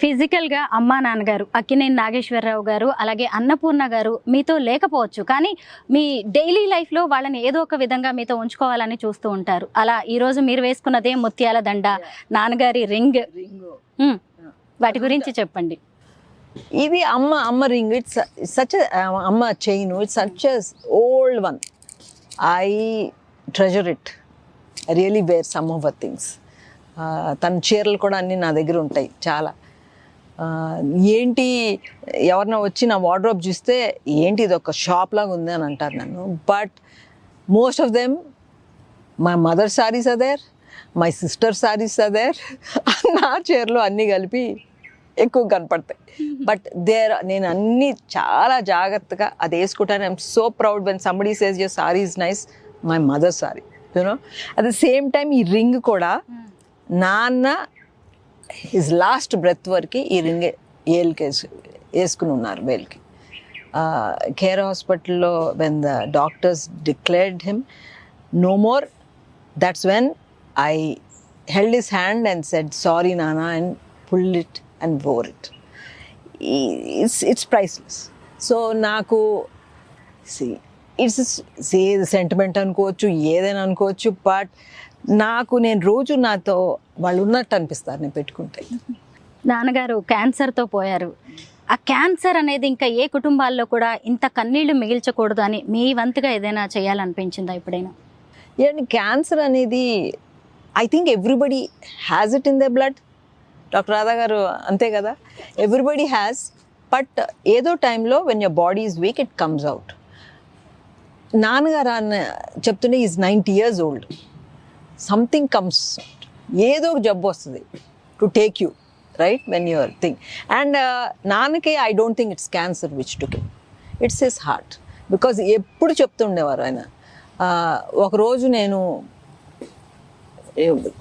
ఫిజికల్గా అమ్మా నాన్నగారు అక్కినేని నాగేశ్వరరావు గారు అలాగే అన్నపూర్ణ గారు మీతో లేకపోవచ్చు, కానీ మీ డైలీ లైఫ్లో వాళ్ళని ఏదో ఒక విధంగా మీతో ఉంచుకోవాలని చూస్తూ ఉంటారు. అలా ఈరోజు మీరు వేసుకున్నదే ముత్యాల దండ, నాన్నగారి రింగ్, వాటి గురించి చెప్పండి. ఇది అమ్మ రింగ్. ఇట్స్ సచ్ అమ్మ chain. It's such old one. I treasure it. I really wear some of the things. తన చీరలు కూడా అన్నీ నా దగ్గర ఉంటాయి చాలా. ఏంటి ఎవరన్నా వచ్చి నా వార్డ్రోబ్ చూస్తే ఏంటి ఇది ఒక షాప్ లాగా ఉంది అని అంటారు నన్ను. But most of them my mother saris are there, my sister saris are there. నా చీరలు అన్నీ కలిపి ఎక్కువ కనపడతాయి. బట్ నేను అన్నీ చాలా జాగ్రత్తగా అది వేసుకుంటాను. I'm so proud when somebody says your sorry is nice, my mother sorry, you know. At the same time ఈ రింగ్ కూడా నాన్న హిజ్ లాస్ట్ బ్రెత్ వరకు ఈ రింగ్ ఏళ్ళకి వేసుకుని ఉన్నారు వేలుకి. కేర్ హాస్పిటల్లో when the doctors declared him no more, that's when I held his hand and said sorry nana and pulled it and wore it. It's priceless. So నాకు ఇట్స్ సెంటిమెంట్ అనుకోవచ్చు, ఏదైనా అనుకోవచ్చు, బట్ నేను రోజు నాతో వాళ్ళు ఉన్నట్టు అనిపిస్తారు నేను పెట్టుకుంటే. నాన్నగారు క్యాన్సర్తో పోయారు. ఆ క్యాన్సర్ అనేది ఇంకా ఏ కుటుంబాల్లో కూడా ఇంత కన్నీళ్లు మిగిల్చకూడదు అని మీ వంతుగా ఏదైనా చేయాలనిపించిందా ఎప్పుడైనా? ఏంటి క్యాన్సర్ అనేది I think everybody has it in the blood. Doctor Radha గారు అంతే కదా, ఎవ్రీబడి హ్యాస్. బట్ ఏదో టైంలో when your body is weak it comes out. నాన్నగారు చెప్తుంటే is 90 years old. Something comes, ఏదో ఒక జబ్బు వస్తుంది to take you right when your thing. And నాన్నకి I don't think it's cancer which took him, it's his heart. Because ఎప్పుడు చెప్తుండేవారు ఆయన. ఒకరోజు నేను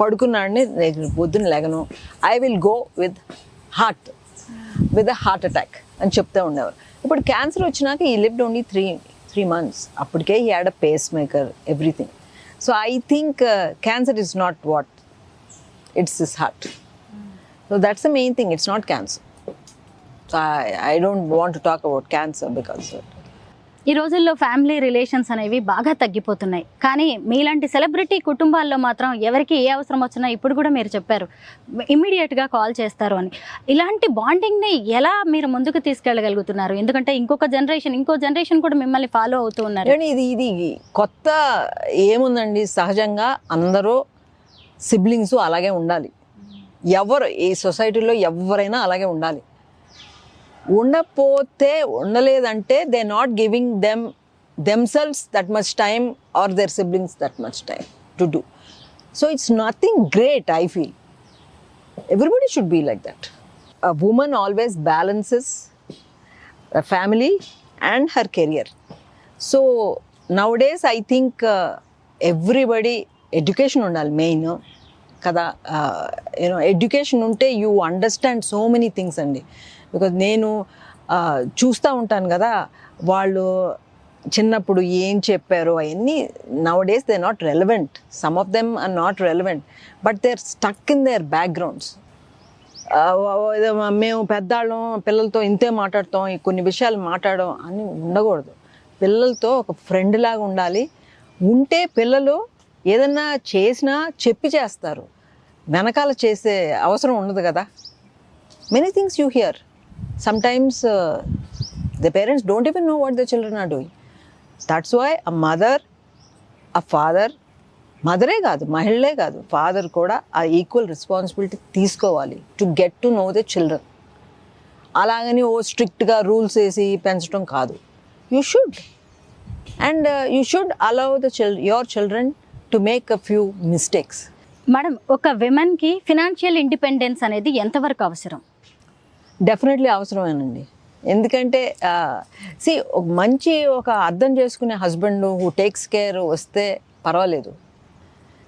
పడుకున్నాడని, పొద్దున్న లేగను, I will go with heart attack అని చెప్తూ ఉండేవారు. ఇప్పుడు క్యాన్సర్ వచ్చినాక ఈ లివ్డ్ ఓన్లీ 3 months. అప్పటికే he had a pacemaker, everything. So I think cancer is not what, it's his heart. So that's the main thing, it's not cancer. So I don't want to talk about cancer because ఈ రోజుల్లో family relations అనేవి బాగా తగ్గిపోతున్నాయి. కానీ మీలాంటి celebrity కుటుంబాల్లో మాత్రం ఎవరికి ఏ అవసరం వచ్చినా ఇప్పుడు కూడా మీరు చెప్పారు ఇమ్మీడియట్గా కాల్ చేస్తారు అని. ఇలాంటి బాండింగ్ని ఎలా మీరు ముందుకు తీసుకెళ్ళగలుగుతున్నారు? ఎందుకంటే ఇంకో జనరేషన్ కూడా మిమ్మల్ని ఫాలో అవుతూ ఉన్నారు. ఇది కొత్త ఏముందండి, సహజంగా అందరూ సిబ్లింగ్స్ అలాగే ఉండాలి. ఎవరు ఈ సొసైటీలో ఎవరైనా అలాగే ఉండాలి. ఉండపోతే ఉండలేదంటే they not giving themselves that much time or their siblings that much time to do. So it's nothing great, I feel. Everybody should be like that. A woman always balances a family and her career. So nowadays I think everybody education undali main kada. Education unte you understand so many things andi. Because నేను చూస్తూ ఉంటాను కదా, వాళ్ళు చిన్నప్పుడు ఏం చెప్పారో అవన్నీ nowadays they not relevant. Some of them are not relevant, but they are stuck in their backgrounds. మేము పెద్దాళ్ళం పిల్లలతో ఇంతే మాట్లాడతాం, కొన్ని విషయాలు మాట్లాడడం అని ఉండకూడదు. పిల్లలతో ఒక ఫ్రెండ్ లాగా ఉండాలి. ఉంటే పిల్లలు ఏదన్నా చేసినా చెప్పి చేస్తారు, వెనకాల చేసే అవసరం ఉండదు కదా. Many things you hear. Sometimes the parents don't even know what their children are doing. That's why a mother, a father, మదరే కాదు మహిళలే కాదు ఫాదర్ కూడా ఆ ఈక్వల్ రెస్పాన్సిబిలిటీ తీసుకోవాలి to get to know the children. అలాగని స్ట్రిక్ట్గా రూల్స్ వేసి పెంచడం కాదు. You should and you should allow your children to make a few mistakes. Madam, ఒక విమెన్కి ఫినాన్షియల్ ఇండిపెండెన్స్ అనేది ఎంతవరకు అవసరం? డెఫినెట్లీ అవసరమేనండి. ఎందుకంటే ఒక అర్థం చేసుకునే హస్బెండ్ హూ టేక్స్ కేర్ వస్తే పర్వాలేదు,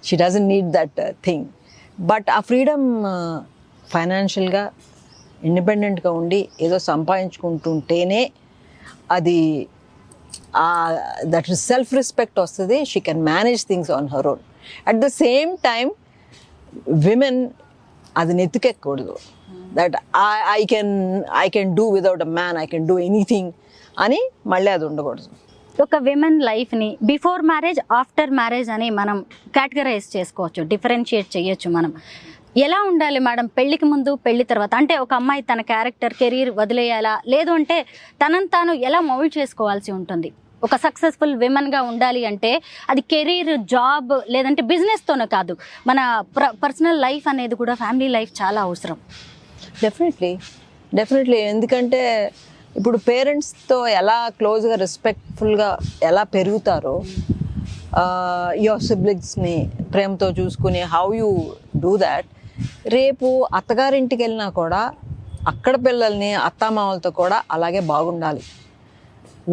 she doesn't need that thing. But ఆ ఫ్రీడమ్ ఫైనాన్షియల్గా ఇండిపెండెంట్గా ఉండి ఏదో సంపాదించుకుంటుంటేనే అది దట్ సెల్ఫ్ రెస్పెక్ట్ వస్తుంది. She can manage things on her own. At the same time women అది నెత్తికెక్కకూడదు. That I can do without a man, I can do anything అని మళ్ళీ అది ఉండకూడదు. ఒక విమెన్ లైఫ్ని బిఫోర్ మ్యారేజ్, ఆఫ్టర్ మ్యారేజ్ అని మనం కేటగరైజ్ చేసుకోవచ్చు, డిఫరెన్షియేట్ చేయొచ్చు. మనం ఎలా ఉండాలి మేడం పెళ్ళికి ముందు, పెళ్లి తర్వాత? అంటే ఒక అమ్మాయి తన క్యారెక్టర్, కెరీర్ వదిలేయాలా, లేదు అంటే తనను తాను ఎలా మౌల్డ్ చేసుకోవాల్సి ఉంటుంది? ఒక సక్సెస్ఫుల్ విమెన్గా ఉండాలి అంటే అది కెరీర్, జాబ్ లేదంటే బిజినెస్తోనే కాదు, మన పర్సనల్ లైఫ్ అనేది కూడా, ఫ్యామిలీ లైఫ్ చాలా అవసరం. డెఫినెట్లీ. ఎందుకంటే ఇప్పుడు పేరెంట్స్తో ఎలా క్లోజ్గా రెస్పెక్ట్ఫుల్గా ఎలా పెరుగుతారో, యువర్ సిబ్లింగ్స్ని ప్రేమతో చూసుకుని హౌ యూ డూ దాట్, రేపు అత్తగారింటికి వెళ్ళినా కూడా అక్కడ పిల్లల్ని అత్తామామలతో కూడా అలాగే బాగుండాలి.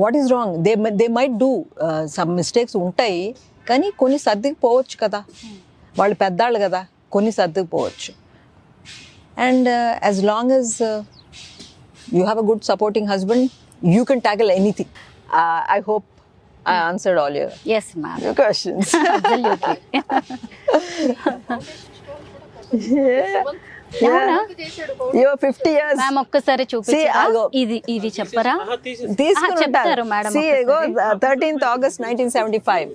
What is wrong? They might do some mistakes ఉంటాయి, కానీ కొన్ని సర్దుకుపోవచ్చు కదా, వాళ్ళు పెద్దాళ్ళు కదా, కొన్ని సర్దుకుపోవచ్చు. And as long as you have a good supporting husband, you can tackle anything. I hope I answered all your questions. Absolutely. You're 50 years. Ma'am, ఒక్కసారి చూపించరా? ఇది చెప్పరా? చెప్తారు madam. See, go 13th August 1975.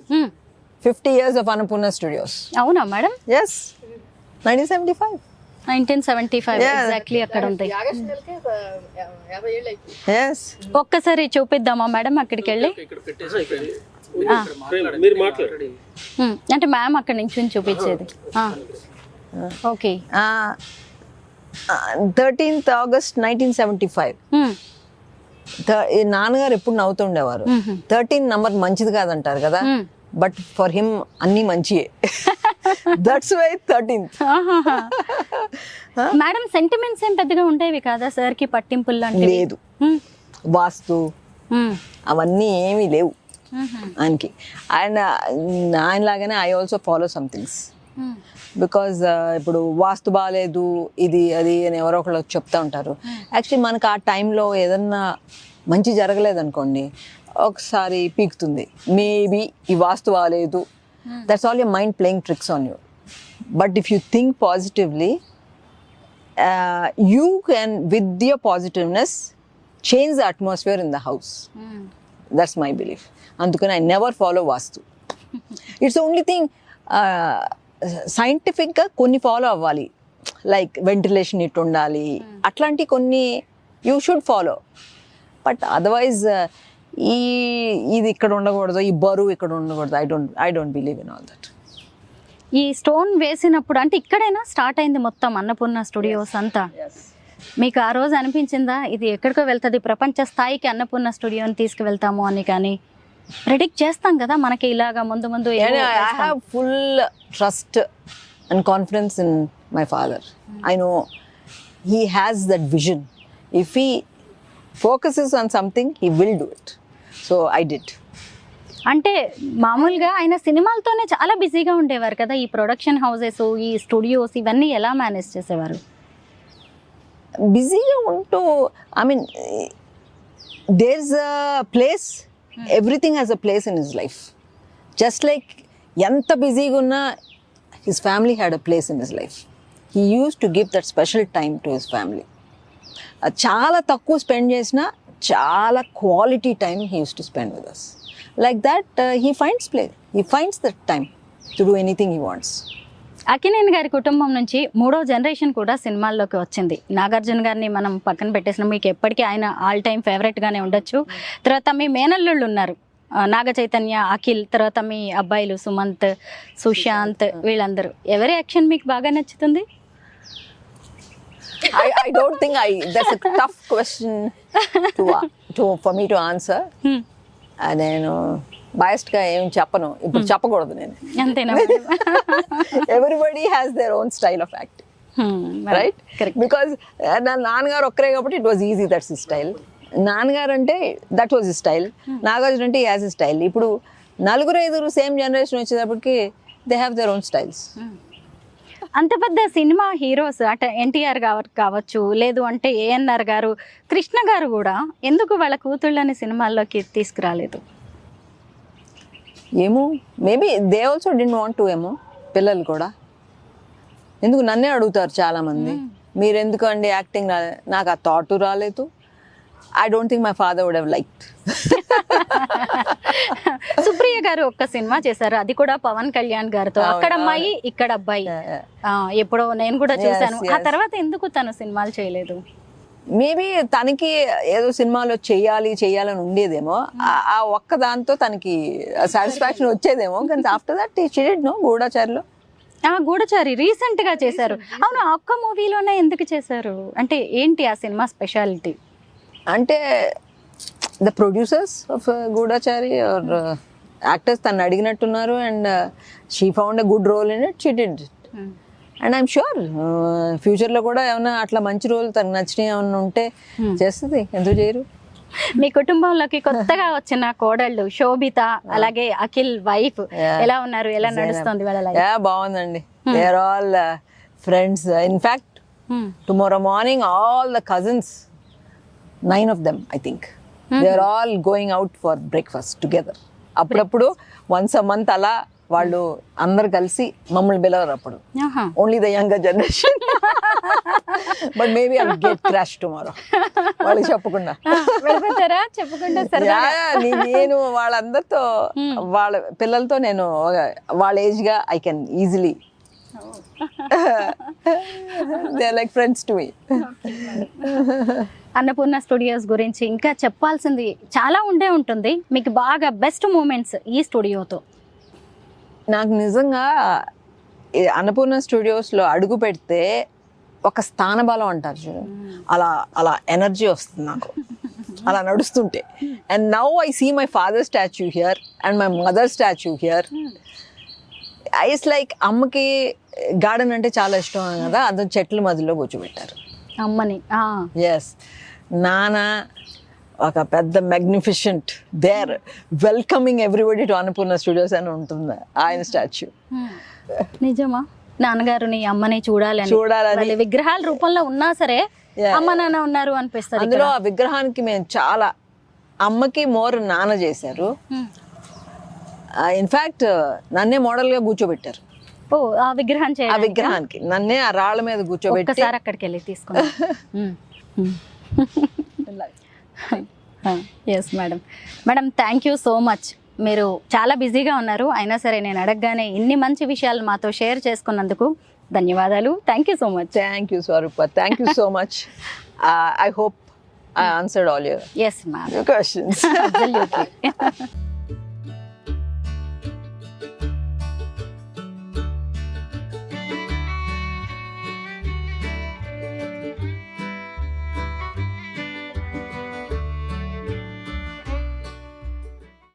50 years of Annapurna Studios. అవునా madam? Yes, 1975. 1975 exactly అక్కడ ఉంది. ఒక్కసారి చూపిద్దామా madam అక్కడికి వెళ్ళి? అంటే మ్యామ్ అక్కడి నుంచి చూపించేది. ఓకే. 13th August 1975. నాన్నగారు ఎప్పుడు నవ్వుతుండేవారు. 13 నంబర్ మంచిది కాదంటారు కదా, బట్ ఫర్ హిమ్ అన్ని మంచియే. That's why 13th. Madam, sentiments ఏం పెద్దగా ఉండేవి కాదా సార్ కి? పట్టింపులు లాంటివి లేదు, వాస్తు అవన్నీ ఏమీ లేవు ఆయనకి. ఆయనలాగానే I also follow some things. Because ఇప్పుడు వాస్తు బాగాలేదు, ఇది అది అని ఎవరో ఒకళ్ళు చెప్తా ఉంటారు. యాక్చువల్లీ మనకు ఆ టైంలో ఏదన్నా మంచి జరగలేదనుకోండి, ఒకసారి పీకుతుంది. మేబీ ఈ వాస్తు బాగాలేదు, That's all your mind playing tricks on you. But if you think positively, you can, with your positiveness, change the atmosphere in the house. That's my belief. Andukani I never follow vastu. It's the only thing scientific ga konni follow avvali, like ventilation it undali, atlanti konni you should follow. But otherwise ఇది ఇక్కడ ఉండకూడదు, ఈ బరువు ఇక్కడ ఉండకూడదు, I don't believe in all that. ఈ stone వేసినప్పుడు అంటే ఇక్కడైనా స్టార్ట్ అయింది మొత్తం అన్నపూర్ణ స్టూడియోస్ అంతా. మీకు ఆ రోజు అనిపించిందా ఇది ఎక్కడికో వెళ్తుంది, ప్రపంచ స్థాయికి అన్నపూర్ణ స్టూడియోని తీసుకువెళ్తాము అని? కానీ ప్రెడిక్ట్ చేస్తాం కదా మనకి ఇలాగా ముందు ముందు. I have full trust and confidence in my father. I know he has that vision. If he focuses on something, he will do it. So I did. అంటే మామూలుగా ఆయన సినిమాలతోనే చాలా బిజీగా ఉండేవారు కదా. ఈ ప్రొడక్షన్ హౌసెస్, ఈ స్టూడియోస్ ఇవన్నీ ఎలా మేనేజ్ చేసేవారు? బిజీగా ఉంటూ, I mean there is a place, everything has a place in his life. Just like ఎంత బిజీగా ఉన్నా his family had a place in his life. He used to give that special time to his family. చాలా తక్కువ spend చేసినా చాలా quality time he used to spend with us. Like that, he finds that time to do anything he wants. Akkineni గారి కుటుంబం నుంచి 3వ generation కూడా సినిమాల్లోకి వచ్చింది. నాగార్జున గారిని మనం పక్కన పెట్టేసినాం, మీకు ఎప్పటికీ ఆయన ఆల్ టైమ్ ఫేవరెట్గానే ఉండొచ్చు. తర్వాత మీ మేనల్లుళ్ళు ఉన్నారు, నాగ చైతన్య, అఖిల్, తర్వాత మీ అబ్బాయిలు సుమంత్, సుశాంత్, వీళ్ళందరూ. ఎవరి యాక్షన్ మీకు బాగా నచ్చుతుంది? I don't think that's a tough question for me to answer. నేను బయస్డ్గా ఏం చెప్పను, ఇప్పుడు చెప్పకూడదు నేను. అంతేనా? Everybody has their own style of acting, right? Because నా నాన్నగారు ఒక్కరే కాబట్టి it was easy, that's his style. నాన్నగారు అంటే that was his style, Nagarjuna అంటే హ్యాస్ హిస్ స్టైల్. ఇప్పుడు 4-5 సేమ్ జనరేషన్ వచ్చేటప్పటికి they have their own styles. అంత పెద్ద సినిమా హీరోస్ అంటే ఎన్టీఆర్ కావచ్చు, లేదు అంటే ఏఎన్ఆర్ గారు, కృష్ణ గారు కూడా ఎందుకు వాళ్ళ కూతుళ్ళని సినిమాల్లోకి తీసుకురాలేదు? ఏమో, maybe they also didn't want to. ఏమో పిల్లలు కూడా ఎందుకు నన్నే అడుగుతారు చాలామంది, మీరు ఎందుకు అండి యాక్టింగ్ రాలేదు? నాకు ఆ థాట్ రాలేదు. I don't think my father would have liked. Supriya గారు ఒక్క సినిమా చేశారు, అది కూడా పవన్ కళ్యాణ్ గారితో, అక్కడ అమ్మాయి ఇక్కడ అబ్బాయి. ఎప్పుడో నేను కూడా చూశాను. ఆ తర్వాత ఎందుకు తను సినిమాలు చేయలేదు? మేబీ తనకి ఏదో సినిమాలో చేయాలని ఉండేదేమో, ఆ ఒక్క దాంతో తనకి సాటిస్ఫాక్షన్ వచ్చేదేమో. కానీ after that she did no గూఢచారిలో. గూఢచారి రీసెంట్ గా చేశారు. అవును, ఆ ఒక్క మూవీలోనే ఎందుకు చేశారు? అంటే ఏంటి ఆ సినిమా స్పెషాలిటీ? అంటే the producers of Goodachari or actors తను అడిగినట్టున్నారు, and she found a good role in it, she did it. And I'm sure ఫ్యూచర్లో కూడా ఏమైనా అట్లా మంచి రోల్ తనకు నచ్చినవి ఏమైనా ఉంటే చేస్తుంది, ఎందుకు చేయరు? మీ కుటుంబంలోకి కొత్తగా వచ్చిన కోడళ్ళు శోభిత, అలాగే అఖిల్ వైఫ్ ఎలా ఉన్నారు? ఎలా నడుస్తుంది వాళ్ళ లైఫ్? బాగుందండి. They are all friends. In fact tomorrow morning all the cousins, 9 of them I think, they are all going out for breakfast together. అప్పుడప్పుడు once a month అలా వాళ్ళు అందరు కలిసి మమ్మల్ని పిలవరు అప్పుడు, only the younger generation. But maybe I will get crash tomorrow వాళ్ళకి చెప్పకుండా. నేను వాళ్ళందరితో, వాళ్ళ పిల్లలతో నేను వాళ్ళ ఏజ్గా I can easily, they are like friends to me. Annapurna studios గురించి ఇంకా చెప్పాల్సింది చాలా ఉంటుంది. మీకు బాగా బెస్ట్ మూమెంట్స్ ఈ స్టూడియోతో? నాకు నిజంగా అన్నపూర్ణ స్టూడియోస్లో అడుగు పెడితే ఒక స్థానబలం అంటారు చూడండి, అలా ఎనర్జీ వస్తుంది నాకు అలా నడుస్తుంటే. And now I see my father statue here and my mother statue here. ఐస్ లైక్ అమ్మకి గార్డెన్ అంటే చాలా ఇష్టం కదా, అందులో చెట్ల మధ్యలో కూర్చోబెట్టారు అమ్మని. ఎస్, నాన్న ఒక పెద్ద magnificent there welcoming everybody to Annapurna studios అని ఉంటుంది ఆయన స్టాచ్యూ. నిజమా? నాన్నగారుని అమ్మని చూడాలని విగ్రహాల రూపంలో ఉన్నా సరే అమ్మ నాన్న ఉన్నారు అనిపిస్తుంది. అందులో ఆ విగ్రహానికి మేము చాలా, అమ్మకి మోర్ నాన్న చేశారు, ఇన్ఫాక్ట్ నన్నే మోడల్ గా కూర్చోబెట్టారు ఓ ఆ విగ్రహం ఆ చేయాలి విగ్రహానికి, నన్నే ఆ రాళ్ళ మీద కూర్చోబెట్టి ఒక్కసారి అక్కడికి వెళ్ళి తీసుకున్నాం. Yes madam. Madam thank you so much. మీరు చాలా బిజీగా ఉన్నారు, అయినా సరే నేను అడగగానే ఇన్ని మంచి విషయాలు మాతో షేర్ చేసుకున్నందుకు ధన్యవాదాలు. Thank you so much. Thank you Swarupa, thank you so much. I hope I answered all your Yes, ma'am. questions. Absolutely.